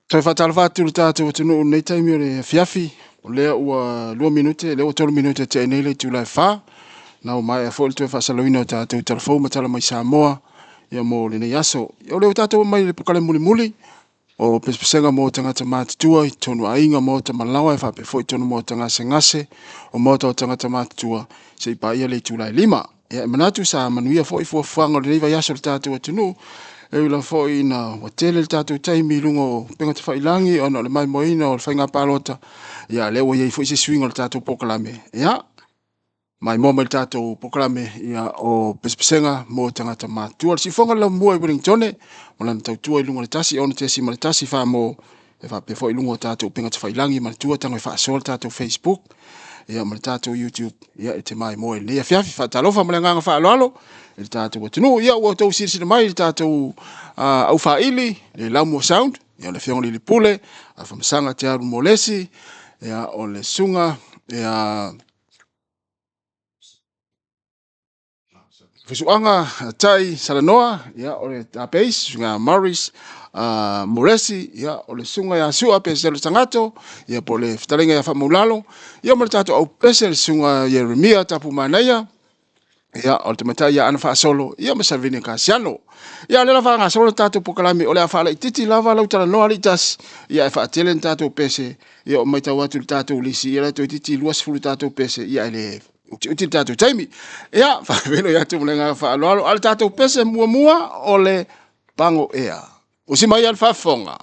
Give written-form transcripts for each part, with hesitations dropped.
Toi whatalawha tūru tātou tunu nei taimi o le fiafi, o lea ua 2 minute, lea ua 3 minute te nei le tūlai wha, na o mai a fōle toi whasalawina o tātou telefou matala mai Samoa, ia mō le nei aso. Ia o leo tātou mai le pokale muli muli, o pespesenga mō tangata mātutua, i tonu ainga mō ta malawa, e whape fo i tonu mō tangase ngase, o mō tau tangata mātutua, se i pa ia le tūlai 5. Ia e manatu sa manuia fo i fuafanga le reiva yaso le tātou atunu, e ula fo i na watele le tātou taimi lungo penga te whailangi, o le mai moina o le whainga pālota, ia lewa iei fo i se swinga le tātou pokalame. Ia, mai mō mai le tātou pokalame, ia o pespesenga mō tangata mātua. Si fonga la mua i Wellingtone, o lana tautua i lungo le tasi, ona te si ma le tasi wha mō, e wha pe fo i lungo tātou penga te whailangi, ma le tua tango i wha asoa le tātou Facebook, ia ma le tātou YouTube, ia e te mai mō e lea fiafi, wha talofa ma le nganga wha alo, le tātou watunu, ia ua tau sirisina mai le tātou au whaili, le Laumo Sound, ia le whionga li pule, a whamasanga te aru molesi, ia o le sunga, ia Whisuanga tai Saranoa, ia o le tapeis, sunga Morris, Moresi, ia o le sunga ia sua pe se le tangato, ia po le fitalenga ia whamulalo, ia mo le tātou au pese le sunga Jeremia tapu manaia, ia o le tamatai ia ana whaasolo, ia masavini ka siano. Ia le lava ngā solo tātou pokalami, o le a whaala i titi lava lau tala noa litas, ia e whaatele na tātou pese, ia o mai tau atu le tātou lisi, ia le tau titi luas fulu tātou pese, ia ele uti tātou taimi. Ia, whakaweno ia tu mlenga whaaloalo, ale tātou pese mua mua o le pango ea. Usi mai al whafonga.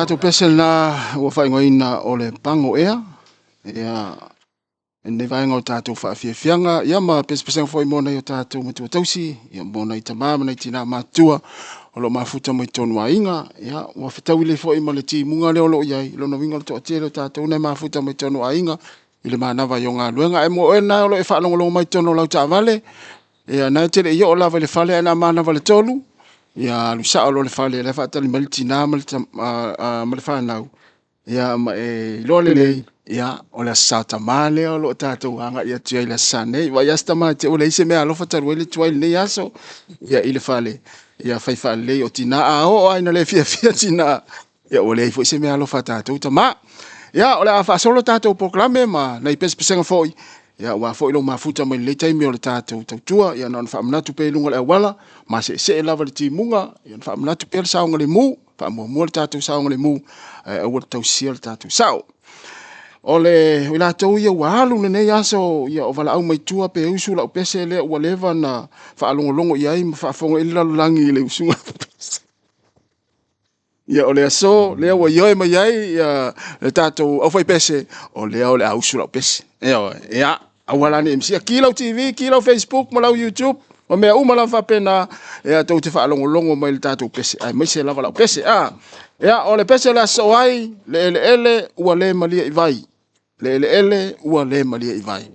tātou pesel na ua whaingoina o le pango ea. Ia, nei vaenga o tātou whaafiafianga. Ia ma pespesenga fwoi mōna i o tātou matua tausi. Ia mōna i tamama nei tina mātua. O lo mafuta mo i tonu a inga. Ia, ua whetau ile fwoi ma le ti munga leo lo iai. Lo na winga le toa tia leo tātou nei mafuta mo i tonu a inga. Ile mānawa i o ngā luenga. E mo e nai o lo e whaanongolongo mai tonu lau tā vale. Ia, nai tere i o lava le fale e nā mānawa le tolu. Ia lusa o lo le fale le fatali malti na malta mal fanau ia ma e lo le ia o le sata male o lo tato anga ia tia ile sane wa ya sta ma te o le ise me alo fataru le tuai le yaso ia ile fale ia fai fale o tina a o ai na le fia tina ia o le fo ise me alo fatato tama ia o le afa solo tato proclame ma na ipes pesenga foi ia wa foi lo mafuta mai le taimi o le tatou tautua ia non fa mnatu pe lunga le wala ma se lava le timunga ia fa mnatu pe saunga le mu fa mo le tatou saunga le mu o le tausia le tatou sau o le ila tau ia wa halu le nei aso ia o vala au mai tua pe usu la pese le o leva na fa longo ia i fa fonga ila langi le usunga ia o le aso le wa yo mai ai ia le tatou o fai pese o le ausu la pese ia awala ni MC kilo TV kilo Facebook mo lau YouTube o mea uma la fa pena ia tau te fa longo mai le tatou pese ai mai se lava la pese ia o le pese la so ai le ele ua le malia i vai le ele ua le malia i vai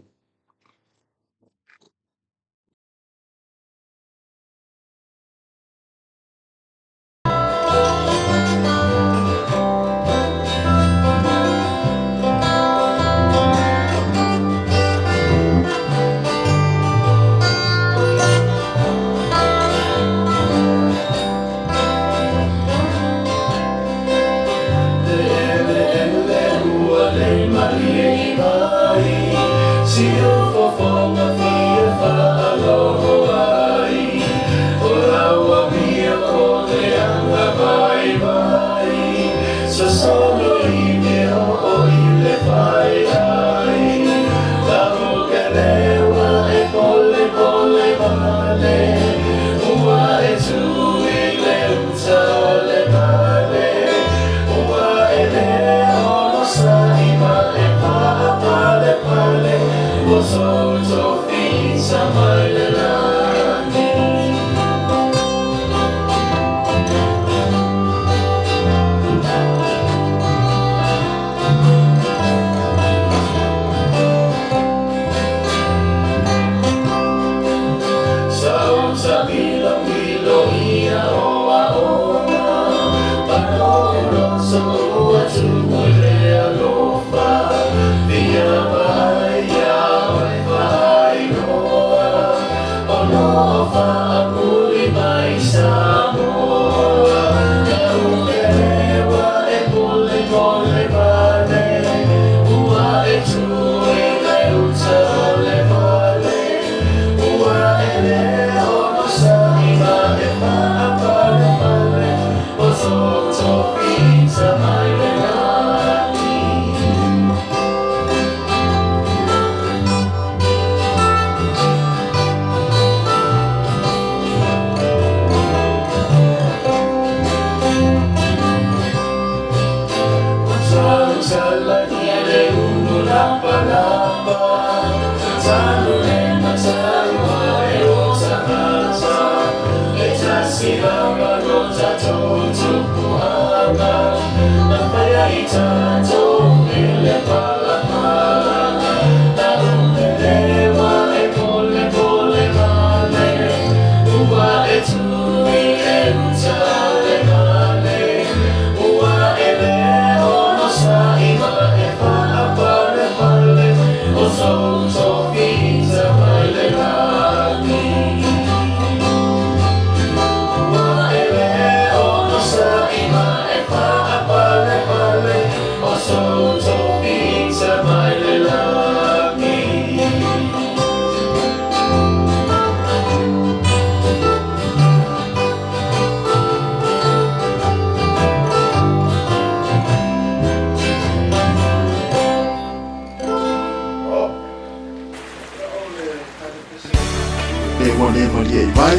le malia i vai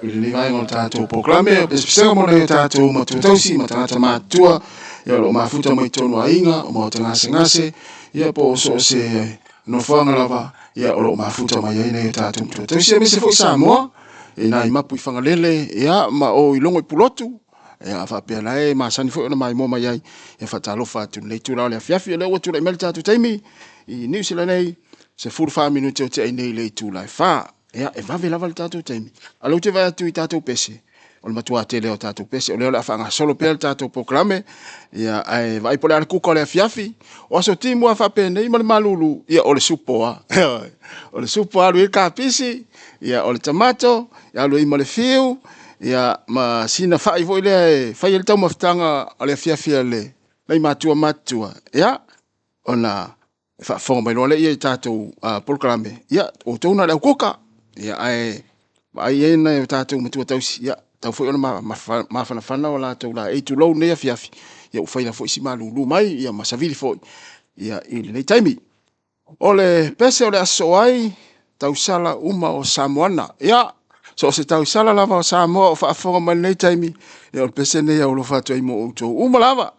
Ni vai ngol tātou proklame, pesipesega mo nei tātou matutausi, matangata mātua, ia lo mafuta mai tonu ainga, o mau ngase, ia po so se nofanga lava, ia o lo mafuta mai ai nei tātou matutausi, me se fo Samoa, na imapu i whangalele, ia ma o ilongo i pulotu, ia whapea lai, ma sani fo na mai mo mai ai, ia whatalofa atu nei tūrao le afiafi, le ua tūra i mele tātou taimi, i New Zealand nei, se 45 minute o te ai nei le tūlai wha, ia e vave lava le tātou taimi. Alau te vai atu i tātou pese. O le matua te leo tātou pese. O leo le awhanga solo pēr tātou proklame. Ia ai vai pole ala kuka o le afiafi. O aso timu a whapene i male malulu. Ia o le supoa. O le supoa alu i kāpisi. Ia o le tamato. Ia alu i male fiu. Ia ma sina whai voi le whai ele tau mawhitanga o le afiafi le. Nei matua. Ia o na whafonga mai loa le ia i tātou proklame. Ia o tauna le au kuka. Ia ai e na e tātou matua tausi. Ia tau foi ona mawhanawhana o la tau la e tu lau nei afiafi. Ia uwhaina foi si malulu mai. Ia masavili foi. Ia ili nei taimi. O le pese o le aso ai tau sala uma o Samoana. Ia so se tau sala lava o Samoa o whaafonga mai nei taimi. Ia o le pese nei au lo whatu ai mo outou. Uma lava.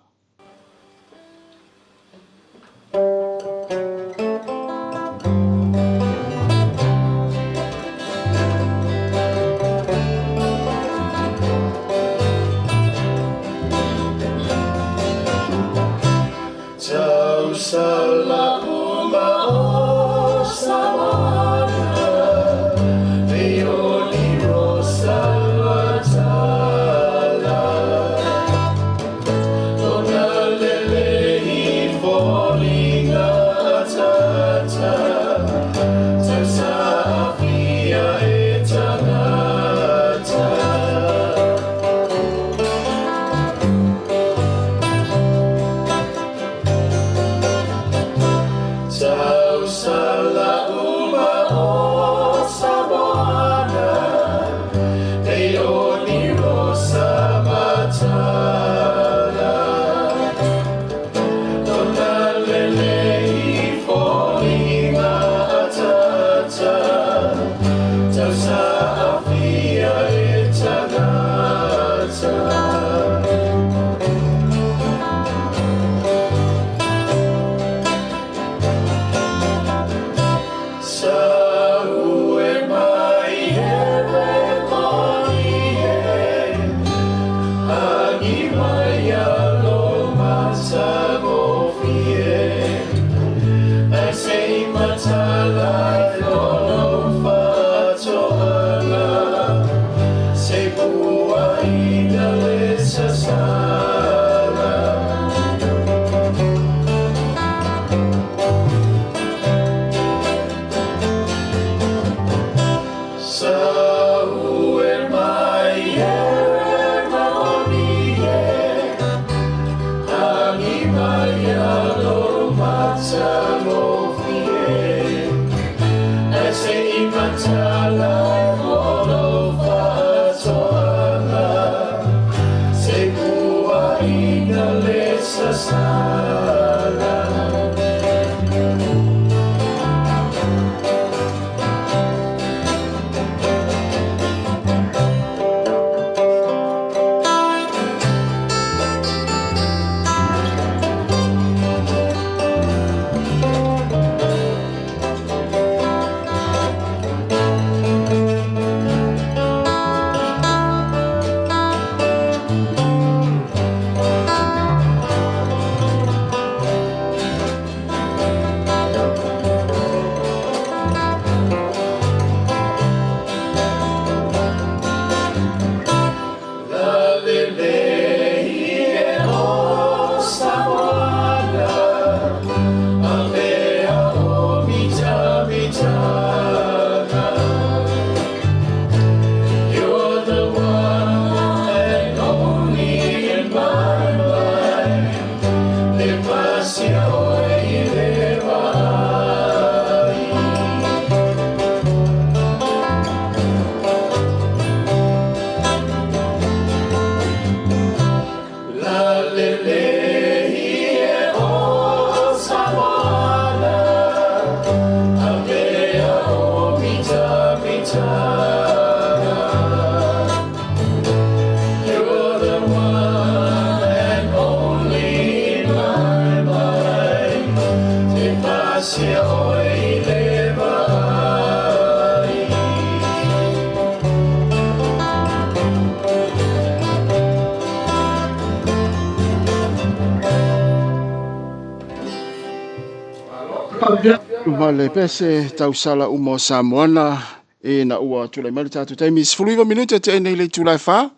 Vale pese tausala umo Samoana e na ua tula mai tatu taimi 10 minute te nei le tula fa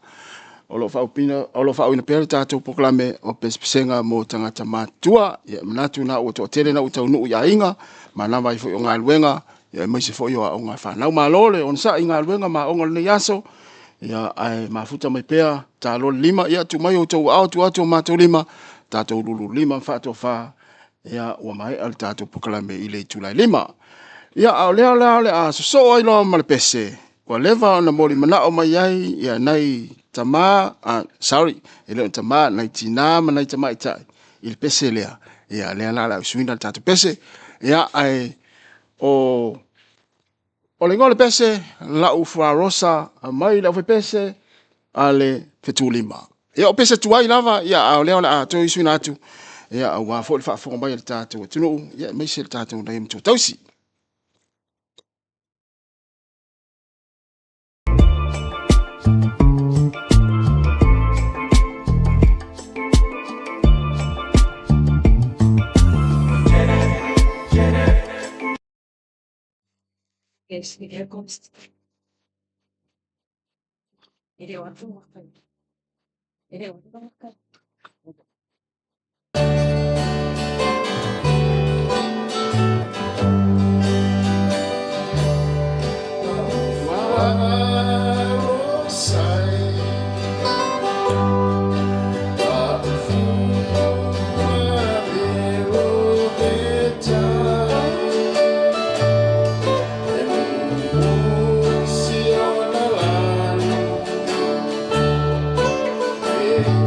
olo fa opina olo fa ina per tatu proklame o pespenga mo tangata matua ya manatu na o to tele na uta nu ya inga mana vai fo nga luenga ya mai se fo yo o nga fa na malole on sa inga luenga ma ongol ne yaso ya ai mafuta mai pea ta lo lima ya tu mai o to auto ma to lima tatu lulu lima fa to fa ya wa mai al tatu proklame ile tula lima ya au le a so ai lo mal pese ko leva na moli mana o mai ai ya nai tama sorry ile tama nai tina nai tama ita il pese le ya le la suina tatu pese ya ai o le ngole pese la u fra rosa mai la pese ale fetulima ya o pese tu ai lava ya au le a to suina tu ya wa fo fa fo mai tatu tunu ya mai se tatu dai mtu tausi. Yes, ele gosta. Ele é ótimo. Ele é ótimo.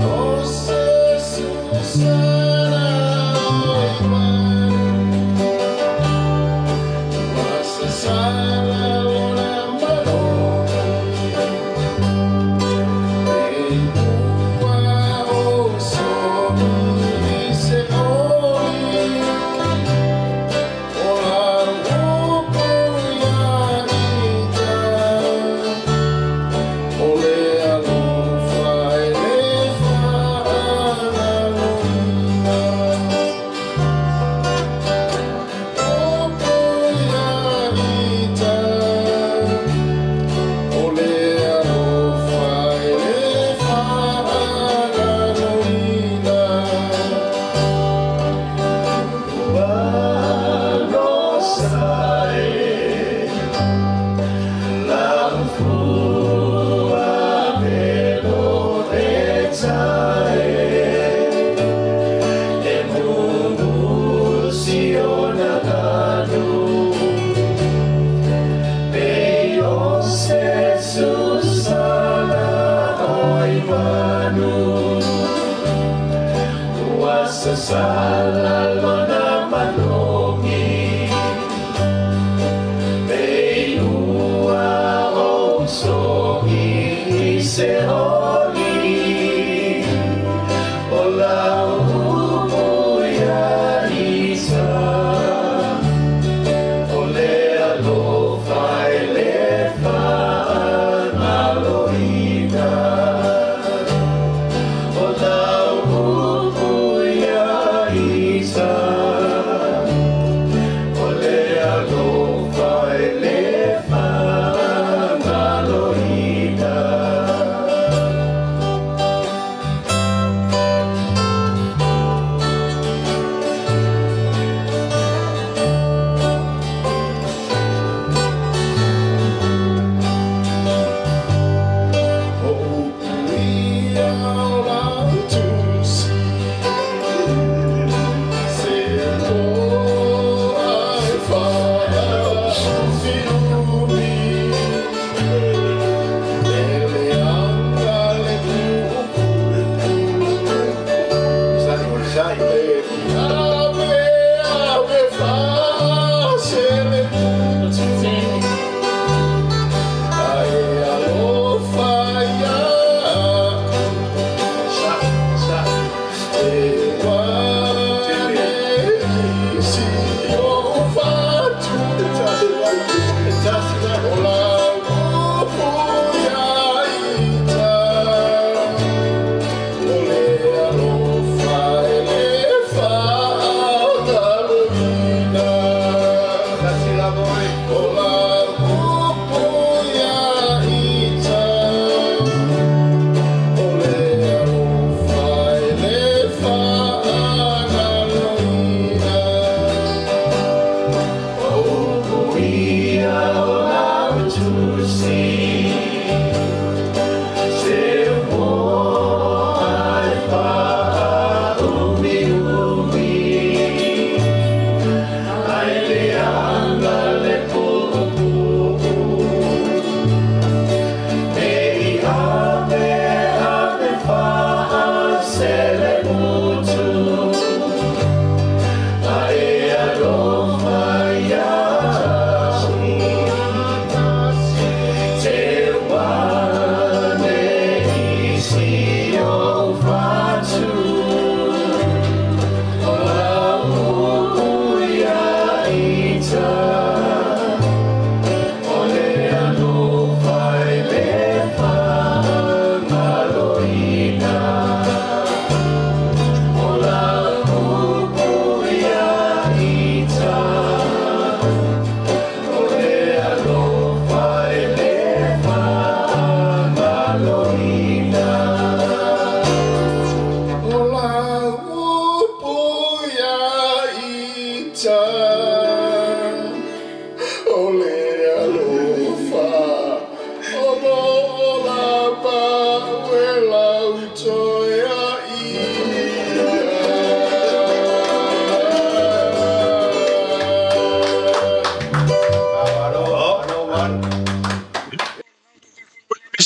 Oh,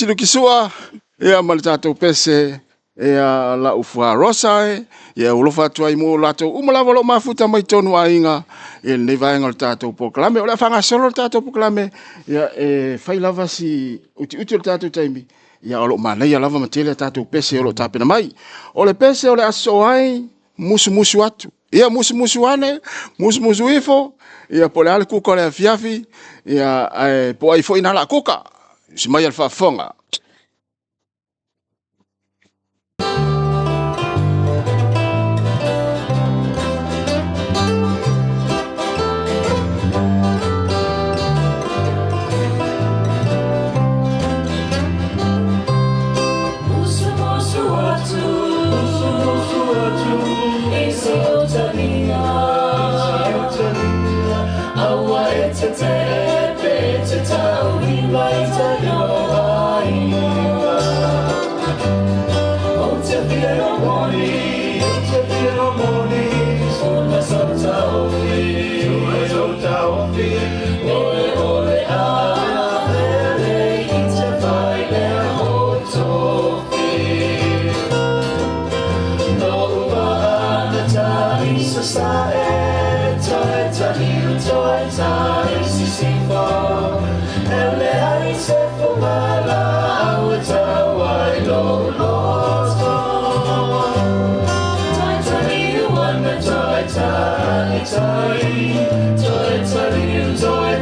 Silu kisua ia ma le tatou pese ia la ufa rosa ia ulofa tuai mo latou umalawa lo mafuta mai tonu ainga ia nei vaenga le tatou poklame o le fanga solo le tatou poklame ia fai lava si uti le tatou taimi ia o lo manai lava matele tatou pese o lo tapena mai o le pese o le aso ai musu atu ia musu ane musu ifo ia po le ale kuka le afiafi ia po ai fo ina la kuka si mai al fafonga Toy,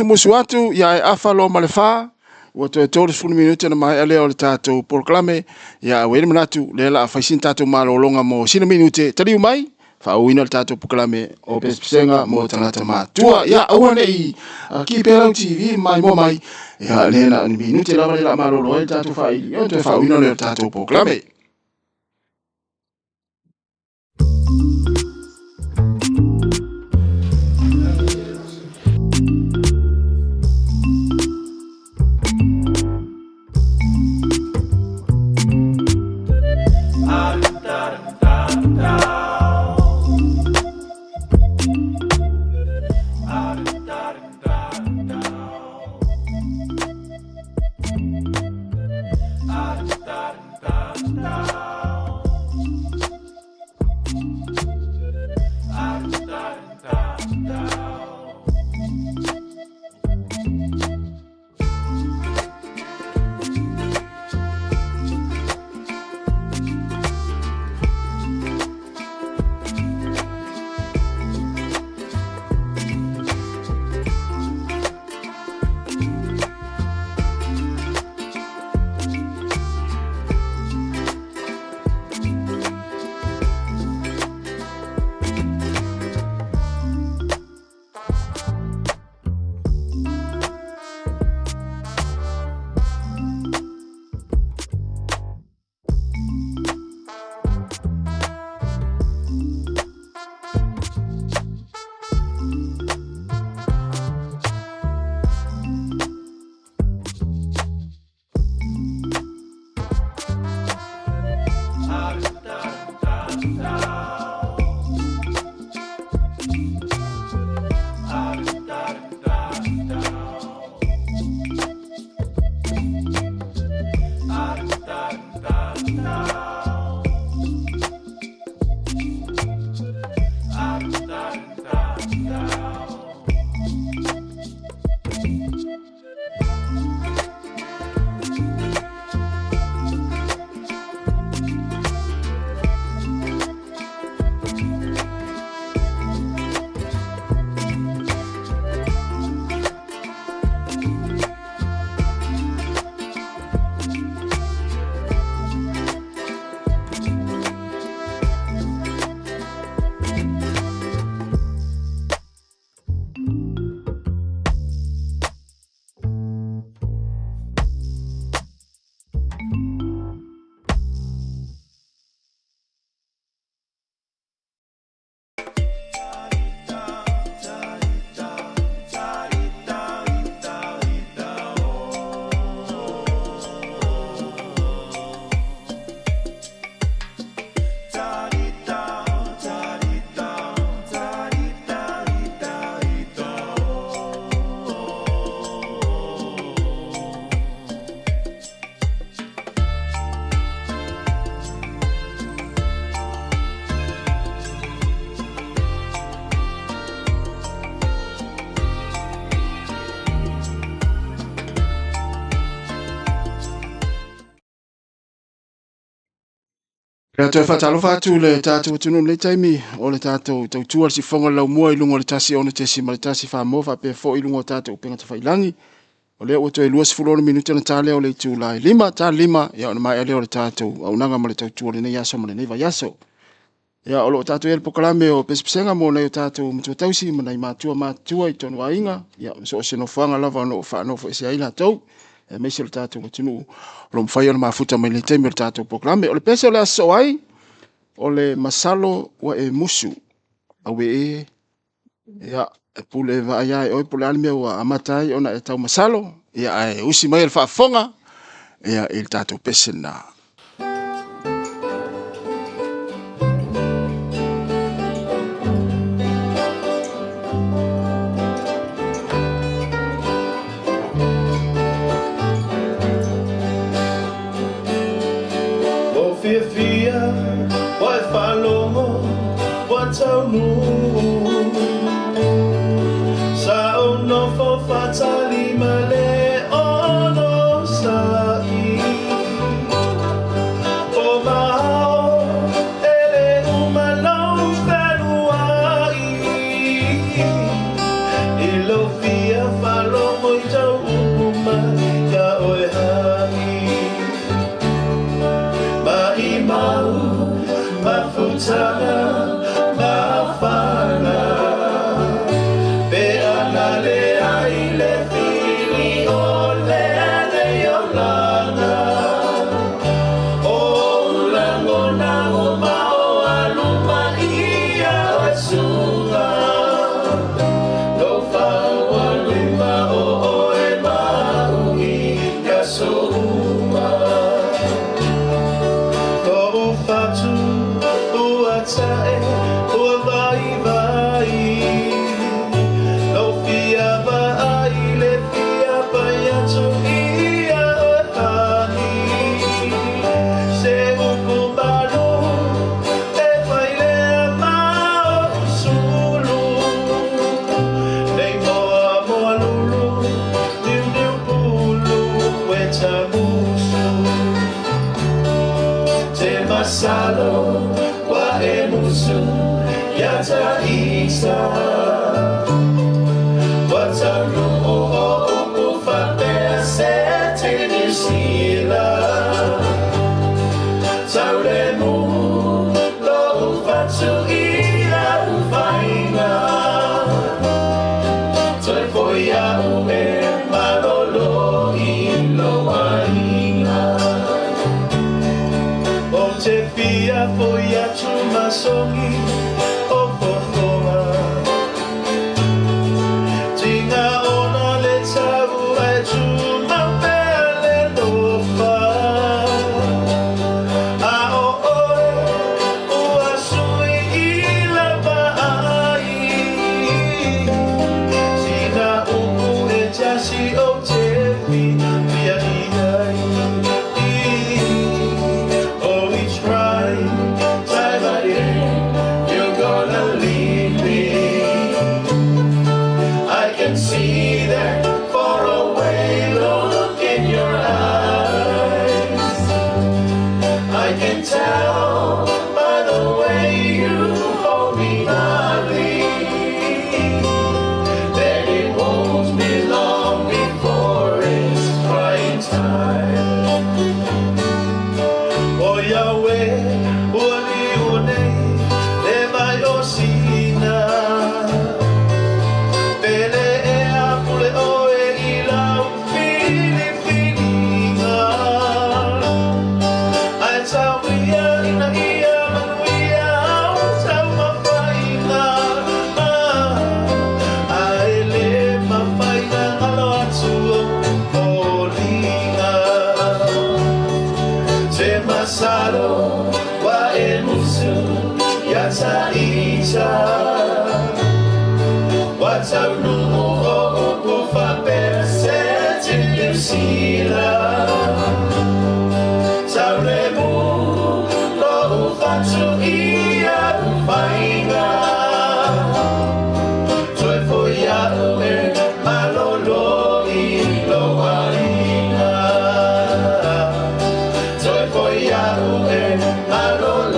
Musu atu ya e afa lo malefa wa to 30 minute na mai ale o tato proclame ya wele manatu le la faisin tato malolonga mo sina minute tali mai fa wina tato proclame o pespenga mo tanata ma tua ya awane I ki pera TV mai mo mai ya le na minute la malolo tato fa yo to fa wina le tato proclame Pea toi whatalo whātu le tātou tunu le taimi o le tātou tau tua si whonga lau mua ilungo le tasi ona te si ma le tasi wha mofa pea fo ilungo tātou penga ta whailangi. O lea ua toi lua sifulona minuta na tālea o le tū lai lima, tā lima, ia ona mai alea o le tātou au nanga ma le tau tua le nei aso ma le nei vai aso. Ia o lo tātou el pokalame o pesipisenga mo nei o tātou mtua tausi ma nei mātua I tonu a inga. Ia so o seno whanga lava no whanofo ese aila tau. Me se le tātou o tunu lo mwhai ona mafuta mai le teimi o le tātou pokalame. O le pese o le aso ai, o le masalo wa e musu. Awe ia e pule va ai oi pule alime wa amatai ona e tau masalo. Ia e usi mai le whaafonga. Ia il tātou pese na. Malolo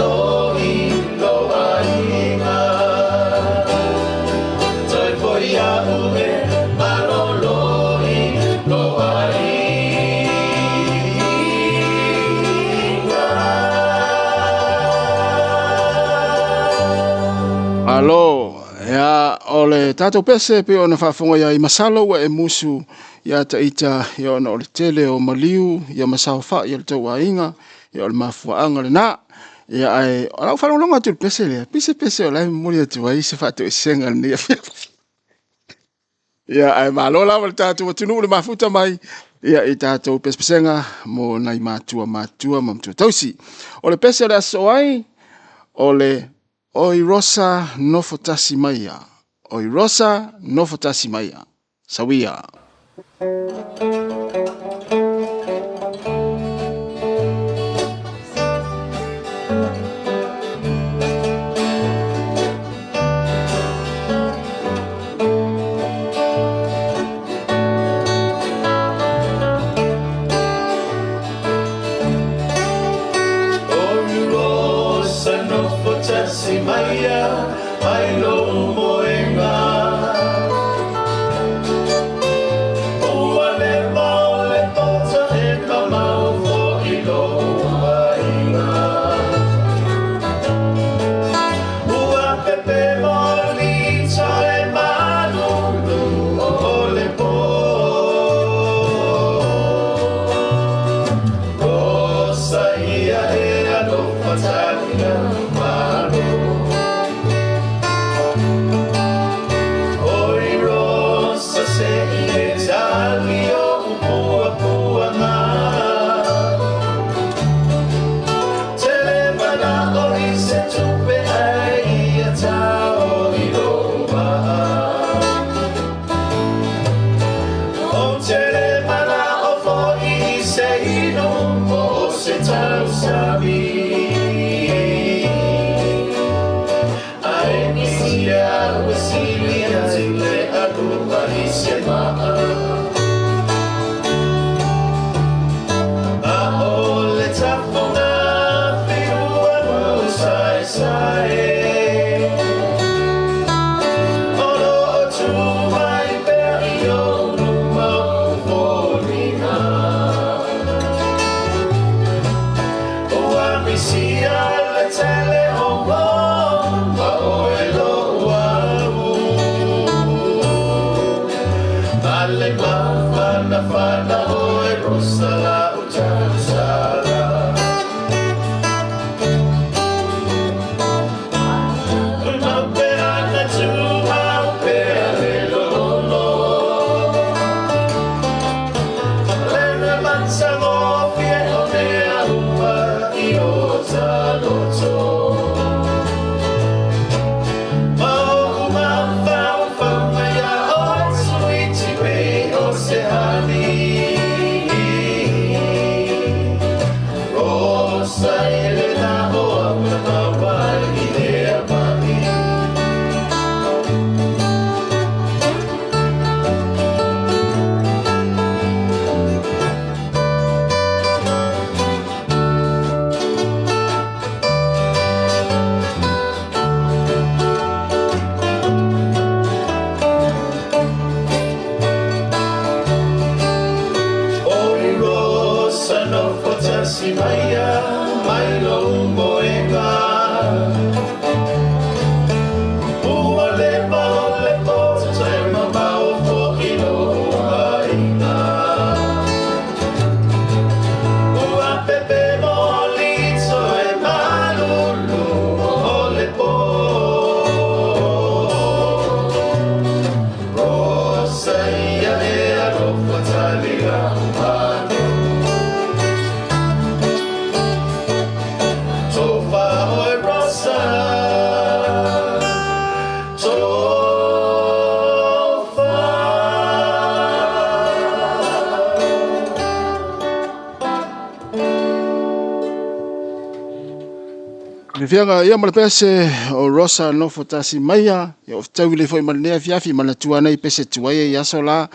Alo, ya ole tato pese pe ona whafonga ya I masalo wa e musu ya taita ya ona ole tele o maliu ya masao wha ya le tau inga ya ole mafuanga le na ya ai ona whanonga tu pese le pese o lai mori atu wa isi whato e senga ni ya ai malola wale tato wa tunu le mafuta mai ya I tato pesenga mo nai matua mamtua tausi ole pese le aso ai ole Oi rosa no fotasi maia. Oi rosa no fotasi maia. Sawia. Fianga ia mala pese o Rosa no fotasi maia ya o tau le foi malnea fiafi mana tua nei pese tuaia ya sola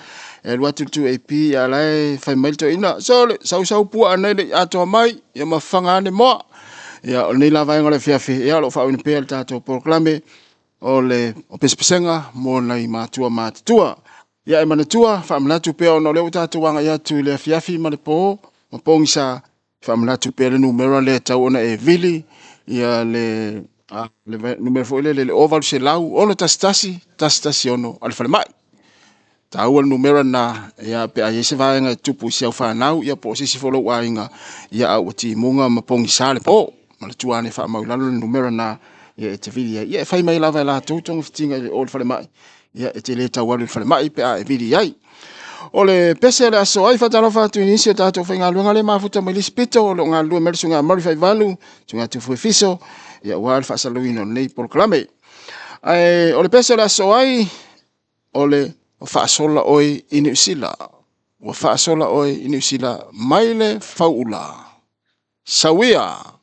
e luatu tu AP ya lai fai mailto ina sole sau pu ana le ato mai ya mafanga ane mo ya o nei lava ngole fiafi ya lo fa un pel tato proclame o le o pesenga mo nei matua ya e mana tua fa mlatu pe o no le tato wanga ya tu le fiafi male po mo pongisa fa mlatu pe le numero le tau ona e vili ia le le numero fo le oval se lau ono tasi ono al fale mai ta ua numero na ya pe ai se va nga tupu sia fa nau ya po si fo lo wa inga ya au ti munga ma pongi sale po ma tu ane fa ma la numero na ya te video ya fa mai lava la tu tong fitinga o fale mai ya te le ta wa fale mai pe a video ai ole pese la so ai fatalo fa tu inisio ta to fenga lu ngale ma futa mai spito lo ngalu mersu nga mari fai valu tunga tu fu fiso ya wa fa saluino nei proclame ai ole pese la so ai ole fa sola oi inusila wa fa sola oi inusila maile faula sawia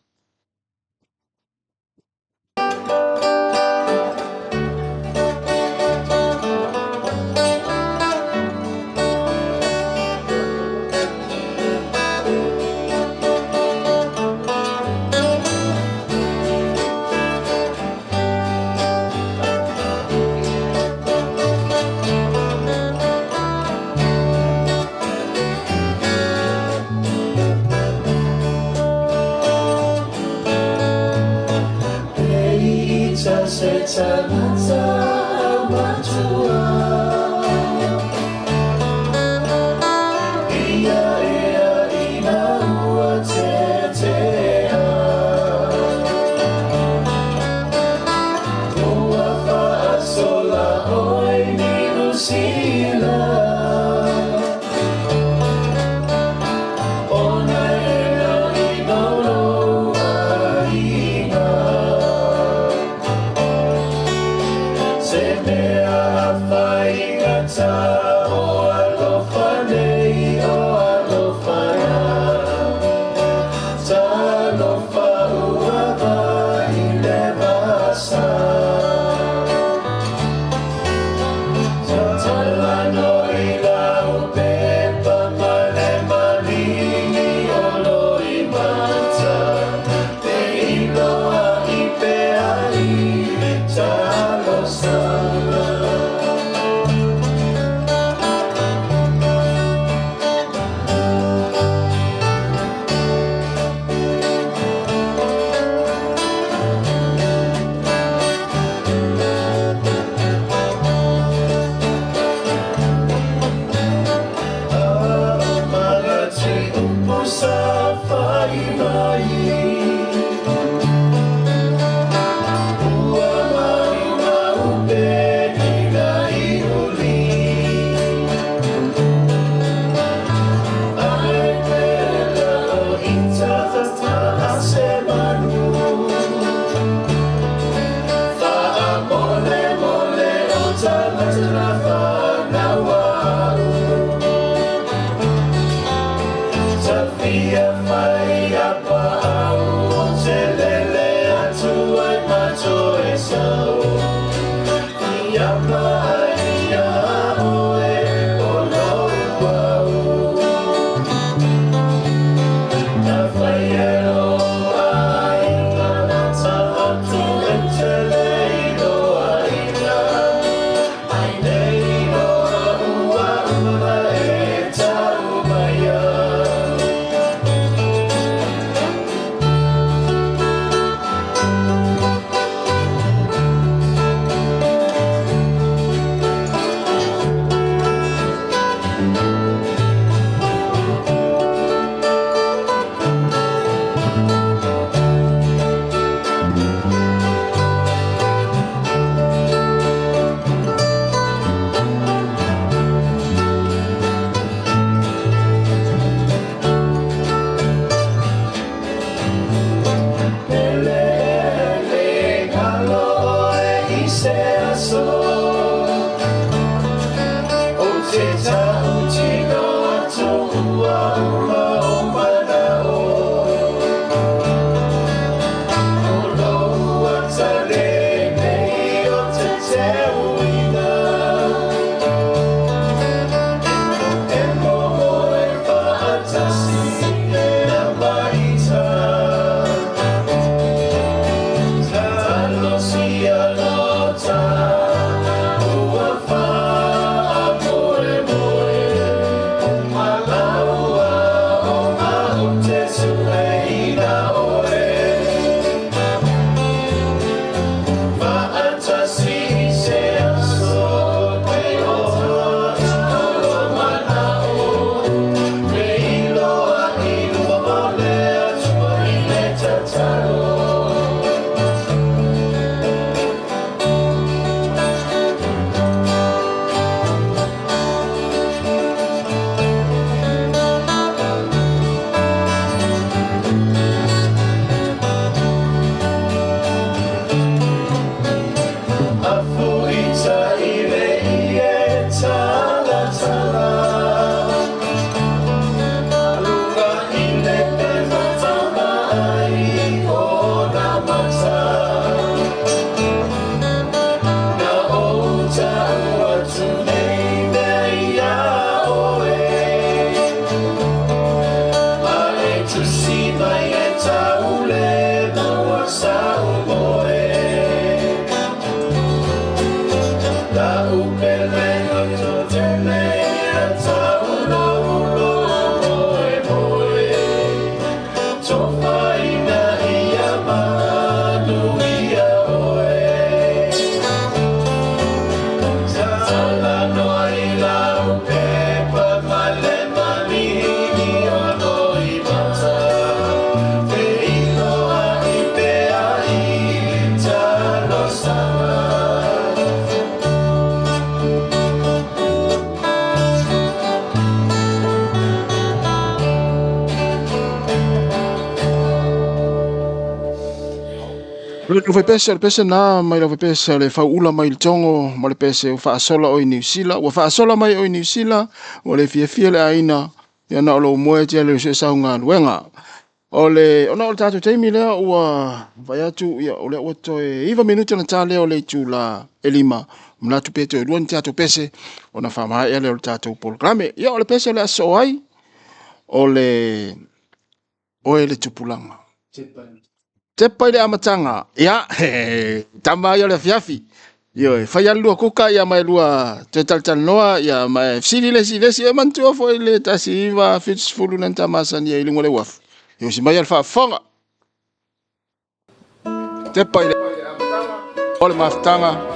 Vai pese na mai vai pese le faula mai le tongo ma le pese o faasola o New Zealand ua faasola mai o New Zealand o le fia le aina ia na o lo moe tia le se saunga luenga o le ona o tatu teimi lea ua vai atu ia o le ua toe iwa minuta na tale o le tula elima mnatu pete o luan tatu pese ona whamaha ia le o tatu programe ia o le pese le aso ai o le tupulanga te pai le amatanga ia tama ia le fiafi ia fai alua kuka ia mai lua te taltal noa ia mai sili e mantua foi le tasi iwa fitsfulu nan tamasan ia ilingo le waf ia si mai alfa fonga te pai le amatanga o le maftanga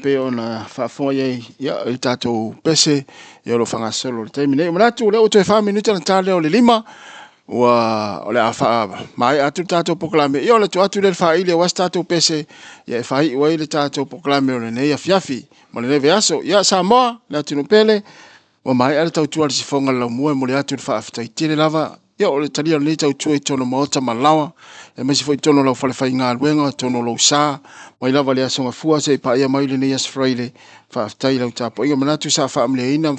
pe ona whaafonga iei i tātou pese i oro whangasolo le teimi nei. Manatu le o te 5 minuta na tāle o le 5 o le a mai atu tātou poklame i o le tu atu le whaile o was tātou pese i whai uai le tātou poklame o le nei a fiafi mo le neve aso i a Samoa le atu no pele o mai ale tau tuari si fonga lau mua mo le atu le whaafitai tire lava ia o le talia nei tau tue tono maota malawa e mesi foi tono lau fale fai ngā luenga tono lau sa mai lava le asonga fua se pa ia mai le nei as fraile whaafitai lau tapo inga manatu sa whaamle ina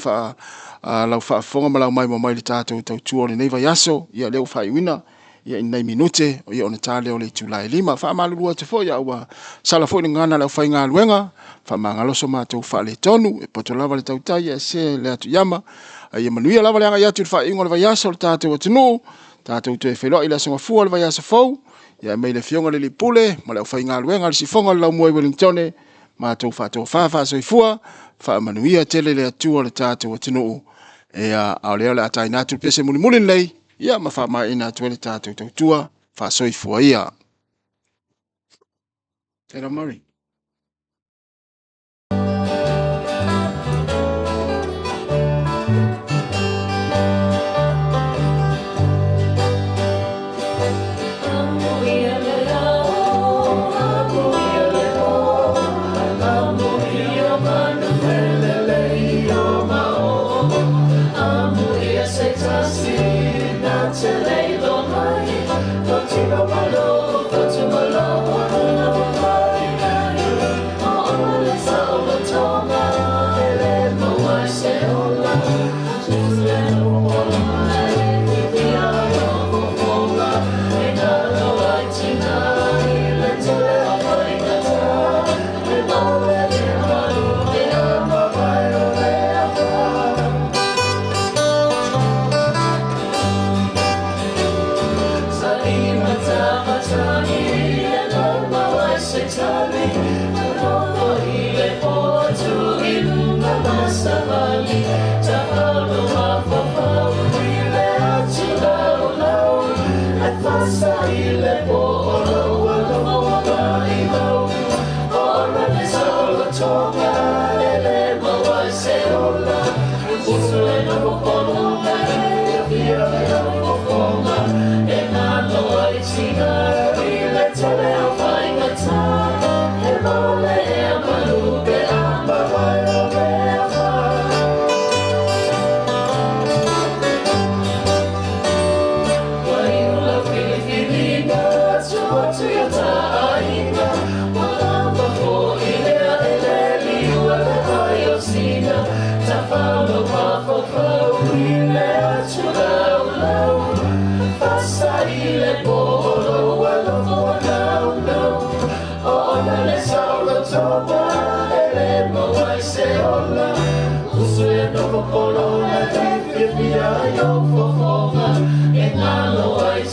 lau whaafonga ma lau mai le tātou tau tua le nei vai aso ia leo whai wina ia inai minute o ia o na tāle o le tūlai 5 whaamalurua te foi au sala foi ni ngana lau fai ngā luenga whaamangaloso mātou whaale tonu e poto lava le tautai e se le atu yama ia manuia lava le anga ia tu fa ingo le vai aso le tātou atunu tātou te whelo i la songa fua le vai aso fau ia mai le fionga le lipule ma le whai ngā luenga le sifonga le lau mua i Wellingtone mātou whātou whāwha soifua whaamanuia tele le atua le tātou atunu e au leo le atai nātu pese muli nei ia ma whaama ina atu le tātou tautua wha soifua ia Tera Murray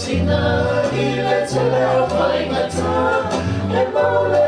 Sina, ile tele o fai ngata, e maule